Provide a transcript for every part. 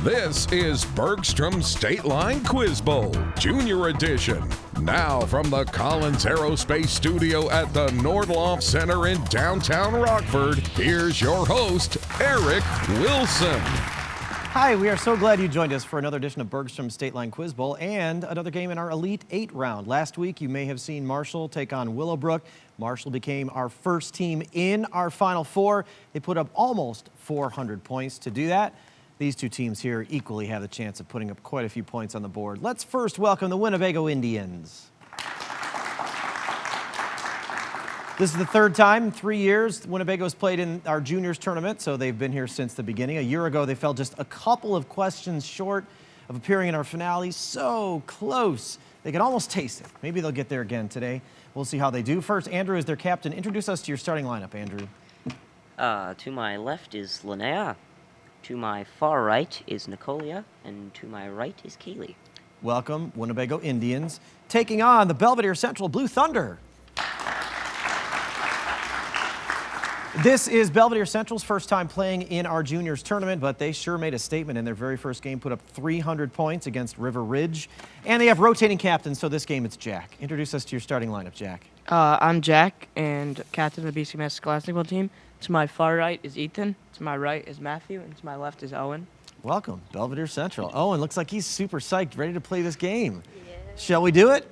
This is Bergstrom State Line Quiz Bowl, Junior Edition. Now from the Collins Aerospace Studio at the Nordloff Center in downtown Rockford, here's your host, Eric Wilson. Hi, we are so glad you joined us for another edition of Bergstrom State Line Quiz Bowl and another game in our Elite 8 round. Last week, you may have seen Marshall take on Willowbrook. Marshall became our first team in our Final Four. They put up almost 400 points to do that. These two teams here equally have the chance of putting up quite a few points on the board. Let's first welcome the Winnebago Indians. This is the third time in 3 years Winnebago's played in our juniors tournament, so they've been here since the beginning. A year ago, they fell just a couple of questions short of appearing in our finale. So close. They can almost taste it. Maybe they'll get there again today. We'll see how they do. First, Andrew is their captain. Introduce us to your starting lineup, Andrew. To my left is Linnea. To my far right is Nicolia. And to my right is Kaylee. Welcome, Winnebago Indians, taking on the Belvidere Central Blue Thunder. This is Belvidere Central's first time playing in our juniors tournament, but they sure made a statement in their very first game, put up 300 points against River Ridge. And they have rotating captains, so this game it's Jack. Introduce us to your starting lineup, Jack. I'm Jack, and captain of the BCMS Scholastic Ball team. To my far right is Ethan, to my right is Matthew, and to my left is Owen. Welcome, Belvidere Central. Owen looks like he's super psyched, ready to play this game. Yeah. Shall we do it?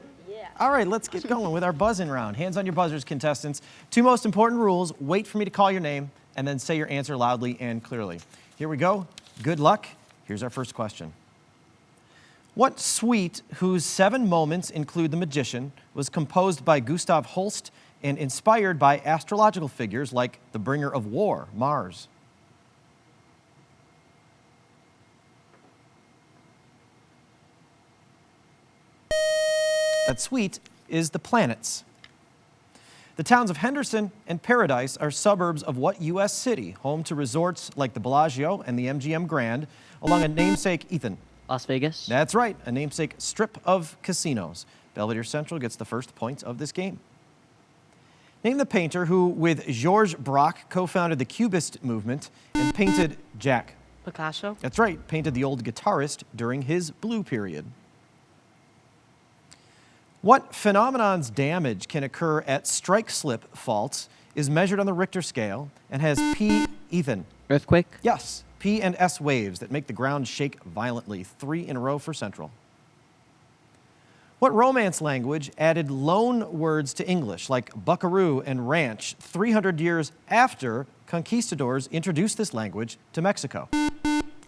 All right, let's get going with our buzzing round. Hands on your buzzers, contestants. Two most important rules. Wait for me to call your name, and then say your answer loudly and clearly. Here we go. Good luck. Here's our first question. What suite, whose 7 moments include The Magician, was composed by Gustav Holst and inspired by astrological figures like the bringer of war, Mars? That suite is the planets. The towns of Henderson and Paradise are suburbs of what U.S. city, home to resorts like the Bellagio and the MGM Grand, along a namesake, Ethan? Las Vegas. That's right, a namesake strip of casinos. Belvidere Central gets the first points of this game. Name the painter who, with Georges Braque, co-founded the Cubist movement and painted Jack. Picasso. That's right, painted the old guitarist during his blue period. What phenomenon's damage can occur at strike-slip faults is measured on the Richter scale and has P, Ethan? Earthquake. Yes, P and S waves that make the ground shake violently. 3 in a row for Central. What Romance language added loan words to English, like buckaroo and ranch, 300 years after conquistadors introduced this language to Mexico?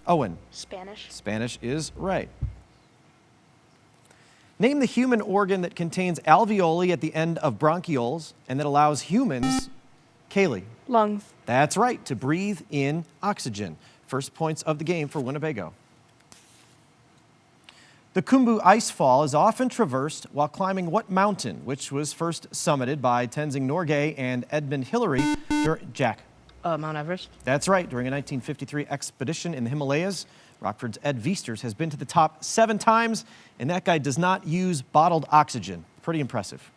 Owen? Spanish. Spanish is right. Name the human organ that contains alveoli at the end of bronchioles and that allows humans, Kaylee? Lungs. That's right, to breathe in oxygen. First points of the game for Winnebago. The Khumbu Icefall is often traversed while climbing what mountain, which was first summited by Tenzing Norgay and Edmund Hillary Jack? Mount Everest. That's right, during a 1953 expedition in the Himalayas. Rockford's Ed Viesters has been to the top 7 times, and that guy does not use bottled oxygen. Pretty impressive.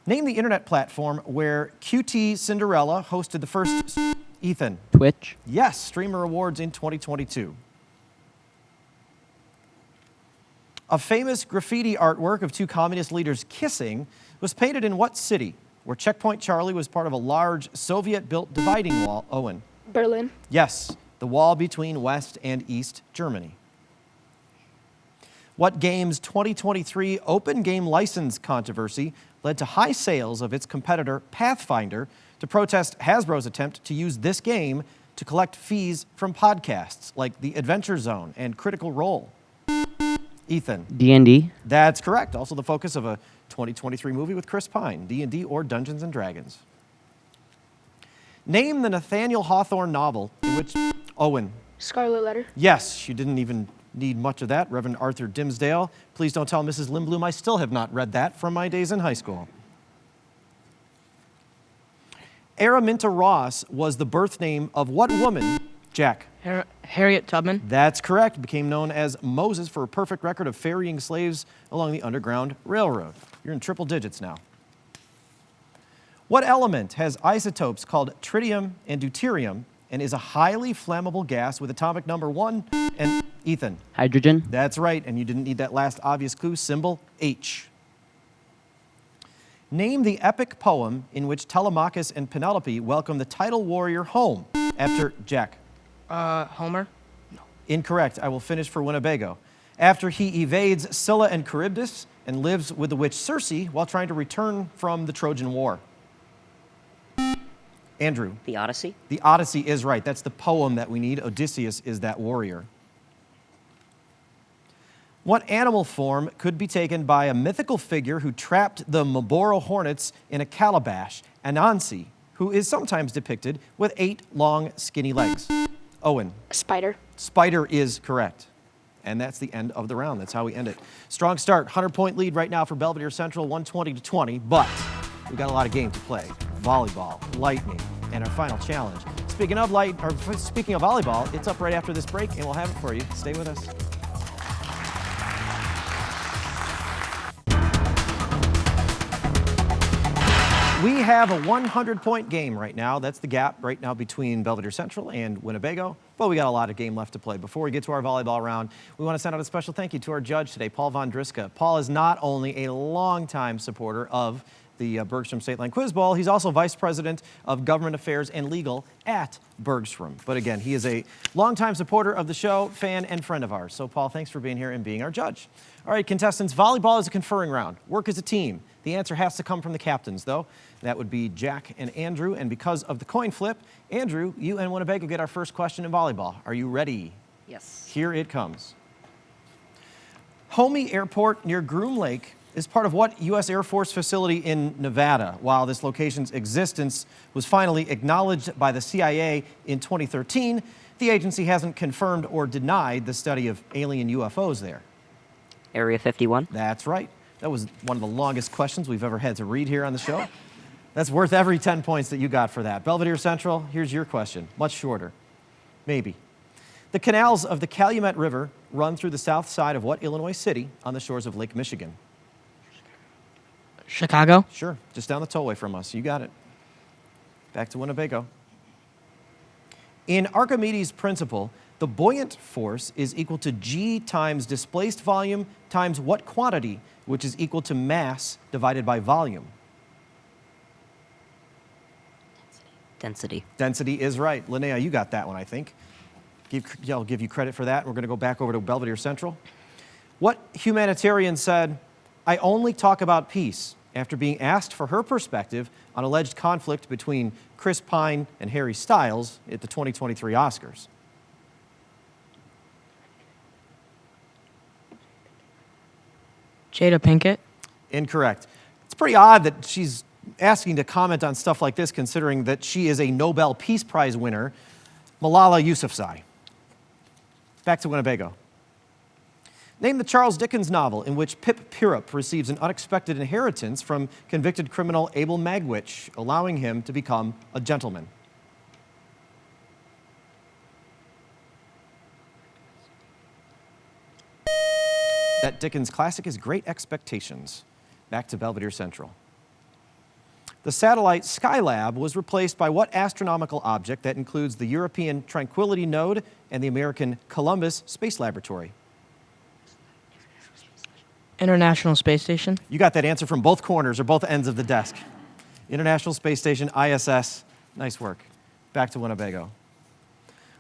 Name the internet platform where QT Cinderella hosted the first, Ethan? Twitch. Yes, Streamer Awards in 2022. A famous graffiti artwork of 2 communist leaders kissing was painted in what city, where Checkpoint Charlie was part of a large Soviet-built dividing wall? Owen? Berlin. Yes, the wall between West and East Germany. What game's 2023 open game license controversy led to high sales of its competitor Pathfinder to protest Hasbro's attempt to use this game to collect fees from podcasts like The Adventure Zone and Critical Role? Ethan? D&D. That's correct. Also the focus of a 2023 movie with Chris Pine, D&D or Dungeons & Dragons. Name the Nathaniel Hawthorne novel in which... Owen? Scarlet Letter. Yes, you didn't even need much of that. Reverend Arthur Dimsdale. Please don't tell Mrs. Lindblom I still have not read that from my days in high school. Araminta Ross was the birth name of what woman? Jack? Harriet Tubman. That's correct. Became known as Moses for a perfect record of ferrying slaves along the Underground Railroad. You're in triple digits now. What element has isotopes called tritium and deuterium and is a highly flammable gas with atomic number 1. And Ethan. Hydrogen. That's right, and you didn't need that last obvious clue, symbol H. Name the epic poem in which Telemachus and Penelope welcome the title warrior home after Jack. Homer. Incorrect. I will finish for Winnebago. After he evades Scylla and Charybdis and lives with the witch Circe while trying to return from the Trojan War. Andrew. The Odyssey. The Odyssey is right. That's the poem that we need. Odysseus is that warrior. What animal form could be taken by a mythical figure who trapped the Maboro hornets in a calabash, Anansi, who is sometimes depicted with 8 long, skinny legs? Owen. Spider. Spider is correct. And that's the end of the round. That's how we end it. Strong start, 100-point lead right now for Belvidere Central, 120-20, but we've got a lot of games to play. Volleyball, lightning, and our final challenge. Speaking of volleyball, it's up right after this break, and we'll have it for you. Stay with us. We have a 100-point game right now. That's the gap right now between Belvidere Central and Winnebago. But we got a lot of game left to play. Before we get to our volleyball round, we want to send out a special thank you to our judge today, Paul Von Driska. Paul is not only a longtime supporter of the Bergstrom State Line Quiz Bowl, he's also Vice President of Government Affairs and Legal at Bergstrom. But again, he is a longtime supporter of the show, fan, and friend of ours. So Paul, thanks for being here and being our judge. All right, contestants, volleyball is a conferring round. Work as a team. The answer has to come from the captains, though. That would be Jack and Andrew. And because of the coin flip, Andrew, you and Winnebago get our first question in volleyball. Are you ready? Yes. Here it comes. Homey Airport near Groom Lake is part of what U.S. Air Force facility in Nevada? While this location's existence was finally acknowledged by the CIA in 2013, the agency hasn't confirmed or denied the study of alien UFOs there. Area 51. That's right. That was one of the longest questions we've ever had to read here on the show. That's worth every 10 points that you got for that. Belvidere Central, here's your question. Much shorter. Maybe. The canals of the Calumet River run through the south side of what Illinois city on the shores of Lake Michigan? Chicago. Sure, just down the tollway from us. You got it. Back to Winnebago. In Archimedes' principle, the buoyant force is equal to G times displaced volume times what quantity, which is equal to mass divided by volume? Density. Density is right. Linnea, you got that one, I think. I'll give you credit for that. We're going to go back over to Belvidere Central. What humanitarian said, "I only talk about peace," after being asked for her perspective on alleged conflict between Chris Pine and Harry Styles at the 2023 Oscars? Jada Pinkett. Incorrect. It's pretty odd that she's asking to comment on stuff like this, considering that she is a Nobel Peace Prize winner, Malala Yousafzai. Back to Winnebago. Name the Charles Dickens novel in which Pip Pirrup receives an unexpected inheritance from convicted criminal Abel Magwitch, allowing him to become a gentleman. That Dickens classic is Great Expectations. Back to Belvidere Central. The satellite Skylab was replaced by what astronomical object that includes the European Tranquility Node and the American Columbus Space Laboratory? International Space Station. You got that answer from both corners or both ends of the desk. International Space Station, ISS. Nice work. Back to Winnebago.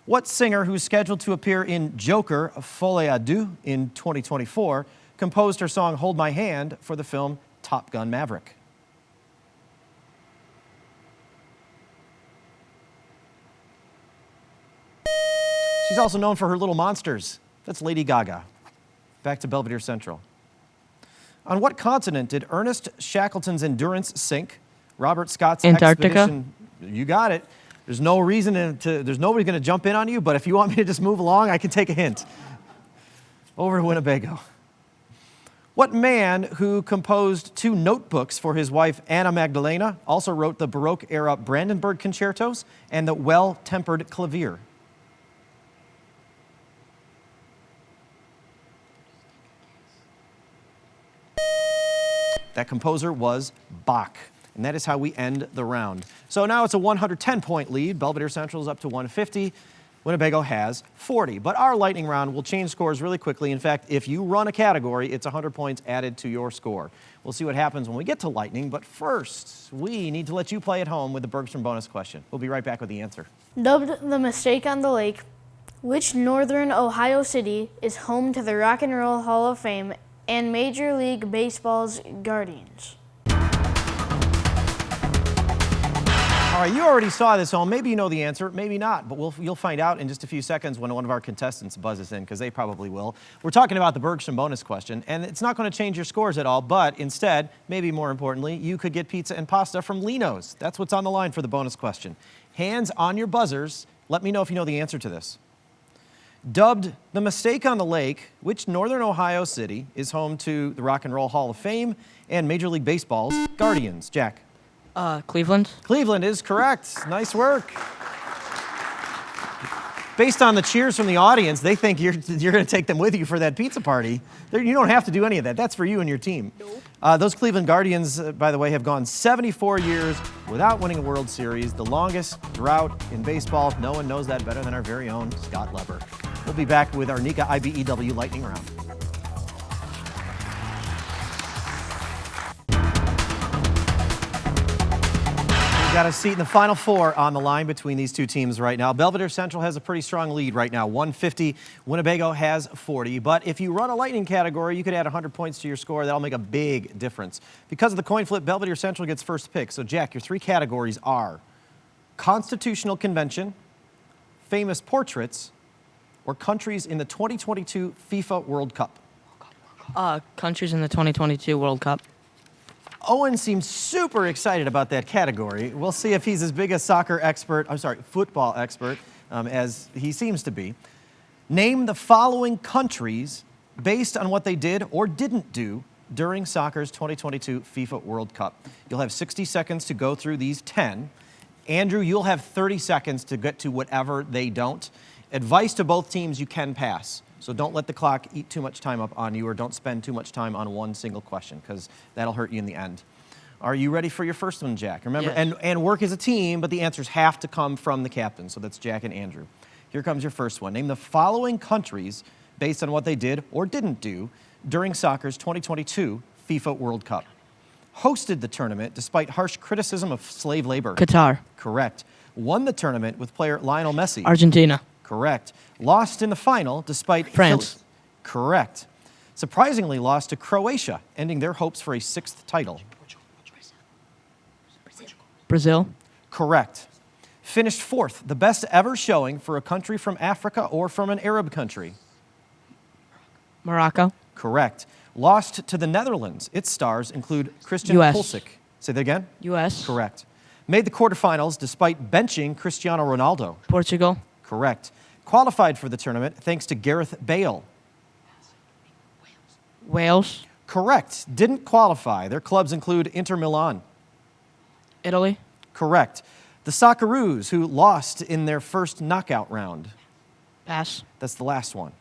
What singer, who's scheduled to appear in Joker, Folie à Deux in 2024, composed her song Hold My Hand for the film Top Gun Maverick? She's also known for her little monsters. That's Lady Gaga. Back to Belvidere Central. On what continent did Ernest Shackleton's Endurance sink? Robert Scott's Antarctica. expedition. You got it. There's no reason there's nobody going to jump in on you, but if you want me to just move along, I can take a hint. Over to Winnebago. What man who composed 2 notebooks for his wife Anna Magdalena also wrote the Baroque-era Brandenburg Concertos and the Well-Tempered Clavier? That composer was Bach. And that is how we end the round. So now it's a 110-point lead. Belvidere Central is up to 150. Winnebago has 40. But our lightning round will change scores really quickly. In fact, if you run a category, it's 100 points added to your score. We'll see what happens when we get to lightning. But first, we need to let you play at home with the Bergstrom bonus question. We'll be right back with the answer. Dubbed the Mistake on the Lake, which northern Ohio city is home to the Rock and Roll Hall of Fame and Major League Baseball's Guardians? All right, you already saw this home. Maybe you know the answer, maybe not, but you'll find out in just a few seconds when one of our contestants buzzes in, because they probably will. We're talking about the Bergstrom bonus question, and it's not going to change your scores at all, but instead, maybe more importantly, you could get pizza and pasta from Lino's. That's what's on the line for the bonus question. Hands on your buzzers. Let me know if you know the answer to this. Dubbed the Mistake on the Lake, which northern Ohio city is home to the Rock and Roll Hall of Fame and Major League Baseball's Guardians? Jack. Cleveland. Cleveland is correct. Nice work. Based on the cheers from the audience, they think you're going to take them with you for that pizza party. You don't have to do any of that. That's for you and your team. Nope. Those Cleveland Guardians, by the way, have gone 74 years without winning a World Series, the longest drought in baseball. No one knows that better than our very own Scott Leber. We'll be back with our Nika IBEW lightning round. Got a seat in the Final Four on the line between these two teams right now. Belvidere Central has a pretty strong lead right now, 150. Winnebago has 40. But if you run a lightning category, you could add 100 points to your score. That'll make a big difference. Because of the coin flip, Belvidere Central gets first pick. So, Jack, your three categories are Constitutional Convention, Famous Portraits, or Countries in the 2022 FIFA World Cup. Countries in the 2022 World Cup. Owen seems super excited about that category. We'll see if he's as big a football expert as he seems to be. Name the following countries based on what they did or didn't do during soccer's 2022 FIFA World Cup. You'll have 60 seconds to go through these 10. Andrew, you'll have 30 seconds to get to whatever they don't. Advice to both teams, you can pass. So don't let the clock eat too much time up on you, or don't spend too much time on one single question, because that'll hurt you in the end. Are you ready for your first one, Jack? Remember, yes. and work as a team, but the answers have to come from the captain. So that's Jack and Andrew. Here comes your first one. Name the following countries based on what they did or didn't do during soccer's 2022 FIFA World Cup. Hosted the tournament despite harsh criticism of slave labor. Qatar. Correct. Won the tournament with player Lionel Messi. Argentina. Correct. Lost in the final despite France. Correct. Surprisingly lost to Croatia, ending their hopes for a sixth title. Brazil. Correct. Finished fourth, the best ever showing for a country from Africa or from an Arab country. Morocco. Correct. Lost to the Netherlands. Its stars include Christian US. Pulisic. Say that again? U.S. Correct. Made the quarterfinals despite benching Cristiano Ronaldo. Portugal. Correct. Qualified for the tournament thanks to Gareth Bale. Wales. Correct. Didn't qualify. Their clubs include Inter Milan. Italy. Correct. The Socceroos, who lost in their first knockout round. Pass. That's the last one.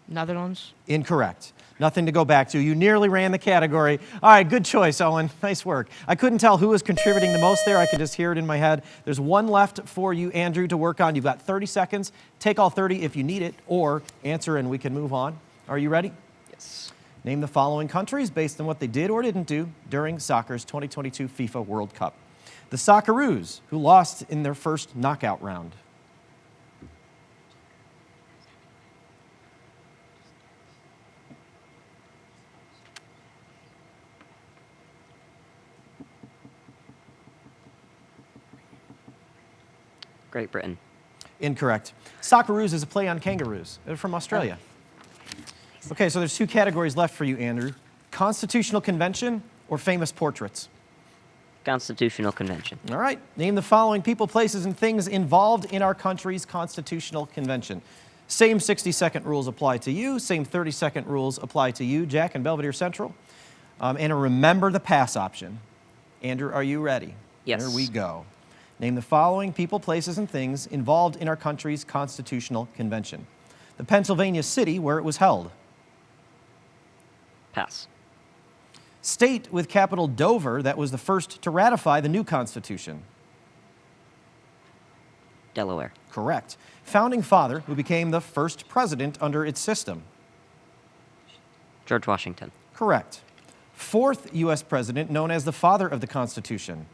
Netherlands. Incorrect. Nothing to go back to. You nearly ran the category. All right, good choice, Owen. Nice work. I couldn't tell who was contributing the most there. I could just hear it in my head. There's one left for you, Andrew, to work on. You've got 30 seconds. Take all 30 if you need it, or answer and we can move on. Are you ready? Yes. Name the following countries based on what they did or didn't do during soccer's 2022 FIFA World Cup. The Socceroos, who lost in their first knockout round. Great Britain. Incorrect. Socceroos is a play on kangaroos. They're from Australia. Okay, so there's two categories left for you, Andrew. Constitutional Convention or Famous Portraits? Constitutional Convention. All right. Name the following people, places, and things involved in our country's Constitutional Convention. Same 60-second rules apply to you. Same 30-second rules apply to you, Jack and Belvidere Central. And remember the pass option. Andrew, are you ready? Yes. Here we go. Name the following people, places, and things involved in our country's Constitutional Convention. The Pennsylvania city where it was held. Pass. State with capital Dover that was the first to ratify the new Constitution. Delaware. Correct. Founding father who became the first president under its system. George Washington. Correct. Fourth U.S. president known as the father of the Constitution.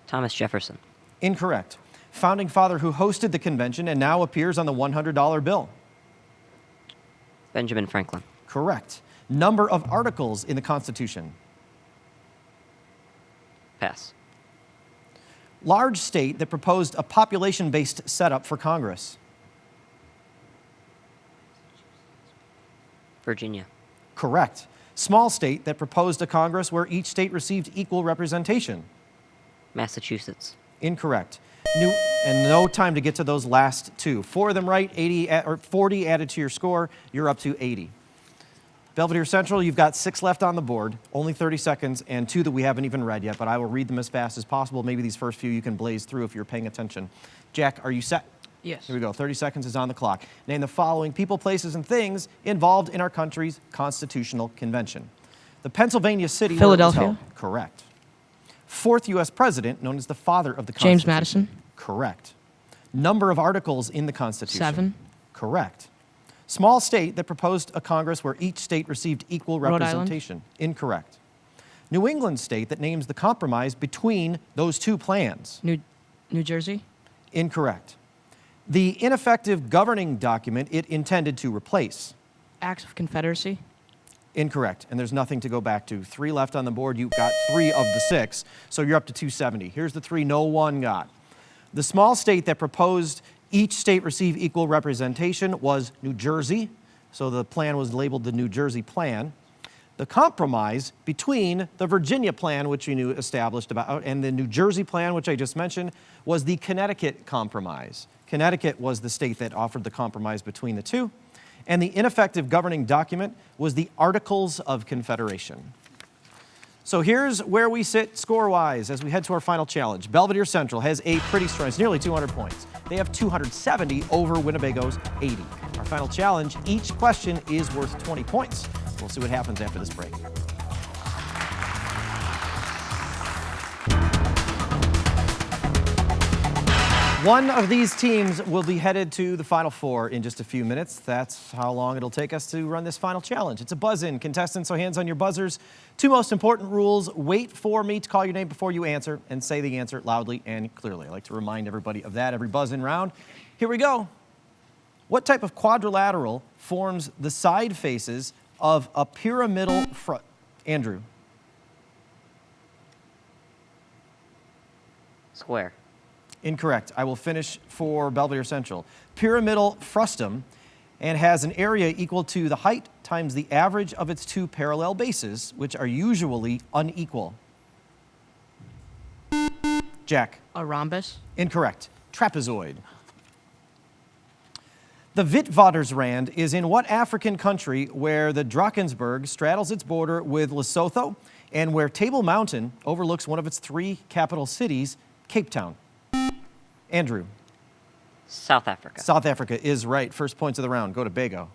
Thomas Jefferson. Incorrect. Founding father who hosted the convention and now appears on the $100 bill. Benjamin Franklin. Correct. Number of articles in the Constitution. Pass. Large state that proposed a population-based setup for Congress. Virginia. Correct. Small state that proposed a Congress where each state received equal representation. Massachusetts. Incorrect. And no time to get to those last two. 4 of them right, 40 added to your score. You're up to 80. Belvidere Central, you've got 6 left on the board, only 30 seconds, and 2 that we haven't even read yet, but I will read them as fast as possible. Maybe these first few you can blaze through if you're paying attention. Jack, are you set? Yes. Here we go. 30 seconds is on the clock. Name the following people, places, and things involved in our country's constitutional convention. The Pennsylvania city where it was Philadelphia. held. Correct. Fourth U.S. president known as the father of the Constitution. James Madison. Correct. Number of articles in the Constitution. 7. Correct. Small state that proposed a Congress where each state received equal Rhode Island. representation. Incorrect. New England state that names the compromise between those two plans. New Jersey. Incorrect. The ineffective governing document it intended to replace. Acts of Confederacy. Incorrect. And there's nothing to go back to. 3 left on the board. You got 3 of the 6, so you're up to 270. Here's the 3 no one got. The small state that proposed each state receive equal representation was New Jersey, so the plan was labeled the New Jersey Plan. The compromise between the Virginia Plan, which we knew established about, and the New Jersey Plan, which I just mentioned, was the Connecticut Compromise. Connecticut was the state that offered the compromise between the two. And the ineffective governing document was the Articles of Confederation. So here's where we sit score-wise as we head to our final challenge. Belvidere Central has a pretty strong, it's nearly 200 points. They have 270 over Winnebago's 80. Our final challenge, each question is worth 20 points. We'll see what happens after this break. One of these teams will be headed to the Final Four in just a few minutes. That's how long it'll take us to run this final challenge. It's a buzz-in, contestants, so hands on your buzzers. 2 most important rules. Wait for me to call your name before you answer, and say the answer loudly and clearly. I like to remind everybody of that every buzz-in round. Here we go. What type of quadrilateral forms the side faces of a pyramidal front? Andrew. Square. Incorrect. I will finish for Belvidere Central. Pyramidal frustum and has an area equal to the height times the average of its 2 parallel bases, which are usually unequal. Jack. A rhombus. Incorrect. Trapezoid. The Witwatersrand is in what African country where the Drakensberg straddles its border with Lesotho and where Table Mountain overlooks one of its 3 capital cities, Cape Town? Andrew. South Africa. South Africa is right. First points of the round. Go to Bago.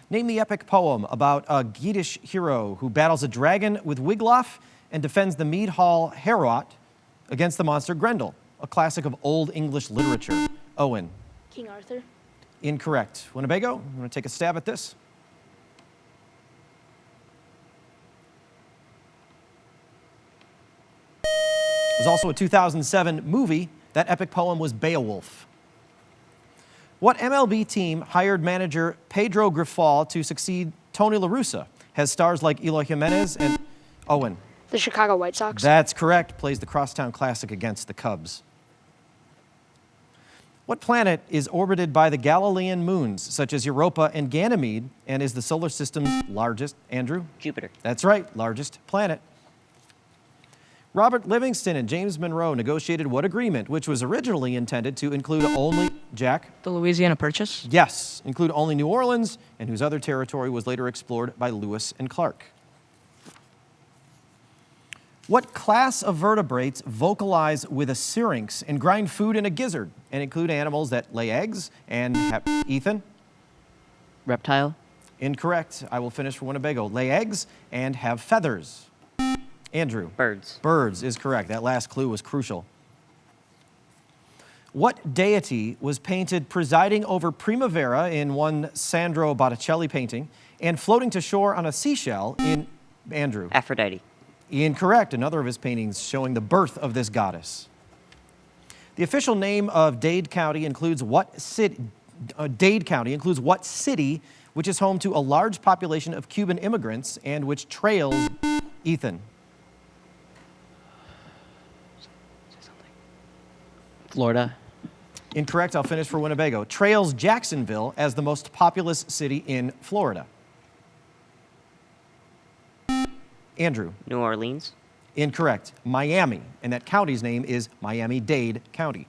Name the epic poem about a Geatish hero who battles a dragon with Wiglaf and defends the mead hall Heorot against the monster Grendel, a classic of Old English literature. Owen. King Arthur. Incorrect. Winnebago, I'm going to take a stab at this. There's also a 2007 movie. That epic poem was Beowulf. What MLB team hired manager Pedro Grifol to succeed Tony La Russa? Has stars like Eloy Jimenez and Owen. The Chicago White Sox. That's correct. Plays the Crosstown Classic against the Cubs. What planet is orbited by the Galilean moons, such as Europa and Ganymede, and is the solar system's largest? Andrew? Jupiter. That's right, largest planet. Robert Livingston and James Monroe negotiated what agreement, which was originally intended to include only, Jack? The Louisiana Purchase. Yes, include only New Orleans, and whose other territory was later explored by Lewis and Clark. What class of vertebrates vocalize with a syrinx and grind food in a gizzard and include animals that lay eggs and have... Ethan? Reptile. Incorrect. I will finish for Winnebago. Lay eggs and have feathers. Andrew? Birds. Birds is correct. That last clue was crucial. What deity was painted presiding over Primavera in one Sandro Botticelli painting and floating to shore on a seashell in... Andrew? Aphrodite. Incorrect. Another of his paintings showing the birth of this goddess. The official name of Dade County includes what city? Dade County includes what city, which is home to a large population of Cuban immigrants and which trails... Ethan? Florida. Incorrect. I'll finish for Winnebago. Trails Jacksonville as the most populous city in Florida. Andrew? New Orleans. Incorrect. Miami, and that county's name is Miami-Dade County.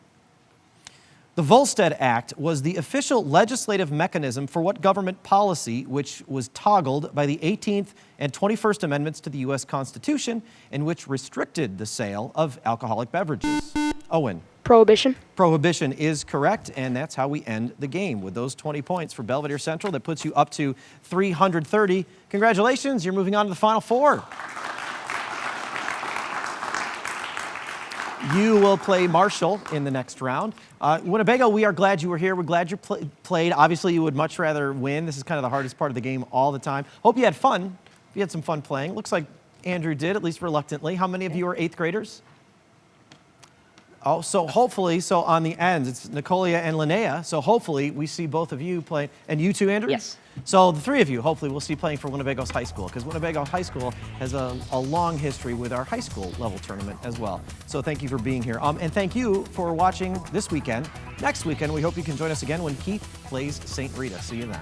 The Volstead Act was the official legislative mechanism for what government policy which was toggled by the 18th and 21st Amendments to the U.S. Constitution and which restricted the sale of alcoholic beverages? Owen? Prohibition. Prohibition is correct, and that's how we end the game with those 20 points for Belvidere Central. That puts you up to 330. Congratulations, you're moving on to the Final Four. You will play Marshall in the next round. Winnebago, we are glad you were here. We're glad you played. Obviously, you would much rather win. This is kind of the hardest part of the game all the time. Hope you had fun. You had some fun playing. Looks like Andrew did, at least reluctantly. How many of you are 8th graders? Oh, so hopefully, on the ends, it's Nicolia and Linnea, so hopefully we see both of you play. And you too, Andrew? Yes. So the three of you, hopefully, we'll see playing for Winnebago's high school, because Winnebago High School has a long history with our high school level tournament as well. So thank you for being here. And thank you for watching this weekend. Next weekend, we hope you can join us again when Keith plays St. Rita. See you then.